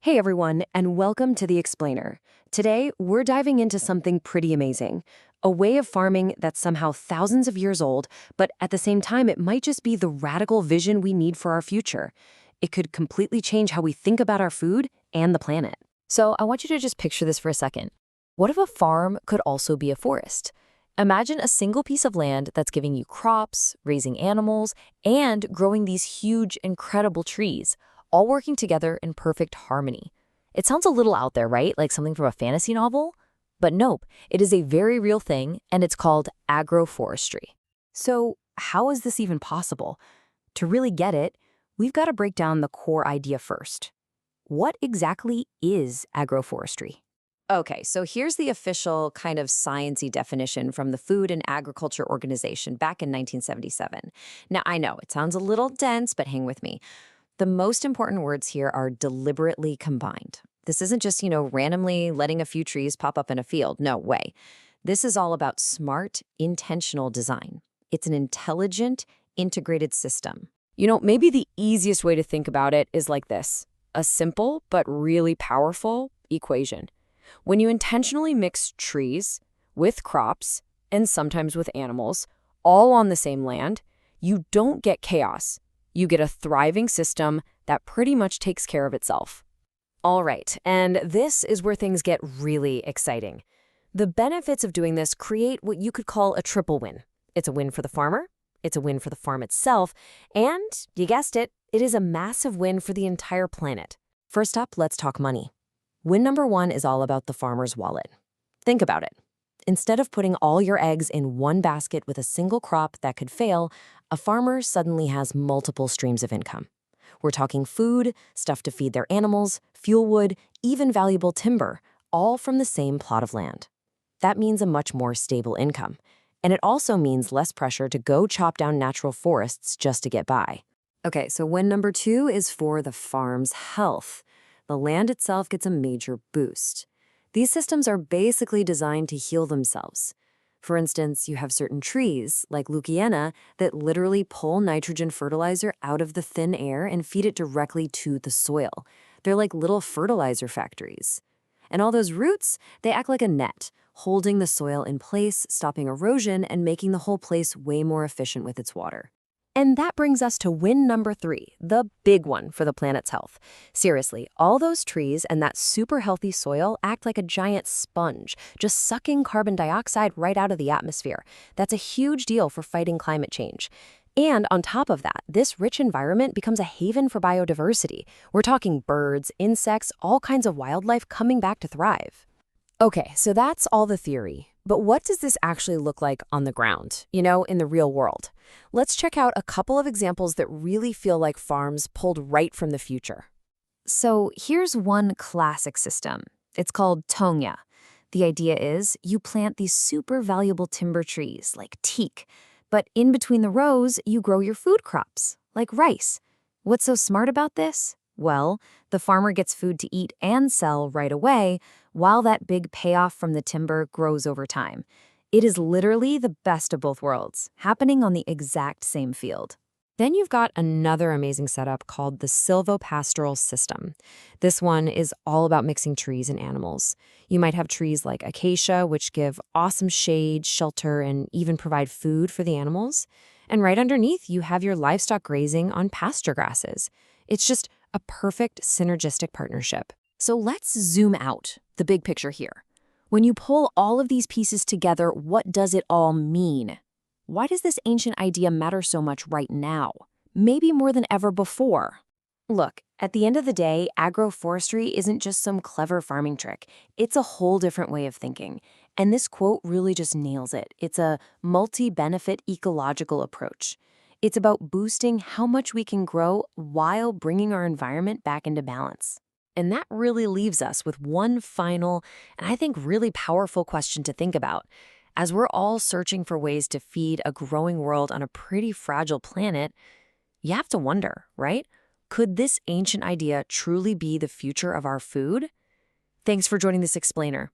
Hey everyone, and welcome to The Explainer. Today, we're diving into something pretty amazing. A way of farming that's somehow thousands of years old, but at the same time, it might just be the radical vision we need for our future. It could completely change how we think about our food and the planet. So I want you to just picture this for a second. What if a farm could also be a forest? Imagine a single piece of land that's giving you crops, raising animals, and growing these huge, incredible trees, all working together in perfect harmony. It sounds a little out there, right? Like something from a fantasy novel? But nope, it is a very real thing, and it's called agroforestry. So, how is this even possible? To really get it, we've got to break down the core idea first. What exactly is agroforestry? Okay, so here's the official kind of sciencey definition from the Food and Agriculture Organization back in 1977. Now, I know it sounds a little dense, but hang with me. The most important words here are deliberately combined. This isn't just, randomly letting a few trees pop up in a field. No way. This is all about smart, intentional design. It's an intelligent, integrated system. Maybe the easiest way to think about it is like this: a simple but really powerful equation. When you intentionally mix trees with crops and sometimes with animals, all on the same land, you don't get chaos. You get a thriving system that pretty much takes care of itself. All right, and this is where things get really exciting. The benefits of doing this create what you could call a triple win. It's a win for the farmer, it's a win for the farm itself, and, you guessed it, it is a massive win for the entire planet. First up, let's talk money. Win number one is all about the farmer's wallet. Think about it. Instead of putting all your eggs in one basket with a single crop that could fail, a farmer suddenly has multiple streams of income. We're talking food, stuff to feed their animals, fuel wood, even valuable timber, all from the same plot of land. That means a much more stable income. And it also means less pressure to go chop down natural forests just to get by. Okay, so win number two is for the farm's health. The land itself gets a major boost. These systems are basically designed to heal themselves. For instance, you have certain trees, like Leucaena, that literally pull nitrogen fertilizer out of the thin air and feed it directly to the soil. They're like little fertilizer factories. And all those roots, they act like a net, holding the soil in place, stopping erosion, and making the whole place way more efficient with its water. And that brings us to win number three, the big one for the planet's health. Seriously, all those trees and that super healthy soil act like a giant sponge, just sucking carbon dioxide right out of the atmosphere. That's a huge deal for fighting climate change. And on top of that, this rich environment becomes a haven for biodiversity. We're talking birds, insects, all kinds of wildlife coming back to thrive. Okay, so that's all the theory. But what does this actually look like on the ground, in the real world? Let's check out a couple of examples that really feel like farms pulled right from the future. So here's one classic system. It's called Tonga. The idea is you plant these super valuable timber trees like teak, but in between the rows, you grow your food crops, like rice. What's so smart about this? Well, the farmer gets food to eat and sell right away, while that big payoff from the timber grows over time. It is literally the best of both worlds, happening on the exact same field. Then you've got another amazing setup called the silvopastoral system. This one is all about mixing trees and animals. You might have trees like acacia, which give awesome shade, shelter, and even provide food for the animals. And right underneath, you have your livestock grazing on pasture grasses. It's just a perfect synergistic partnership. So let's zoom out, the big picture here. When you pull all of these pieces together, what does it all mean? Why does this ancient idea matter so much right now? Maybe more than ever before. Look, at the end of the day, agroforestry isn't just some clever farming trick. It's a whole different way of thinking. And this quote really just nails it. It's a multi-benefit ecological approach. It's about boosting how much we can grow while bringing our environment back into balance. And that really leaves us with one final, and I think really powerful question to think about. As we're all searching for ways to feed a growing world on a pretty fragile planet, you have to wonder, right? Could this ancient idea truly be the future of our food? Thanks for joining this explainer.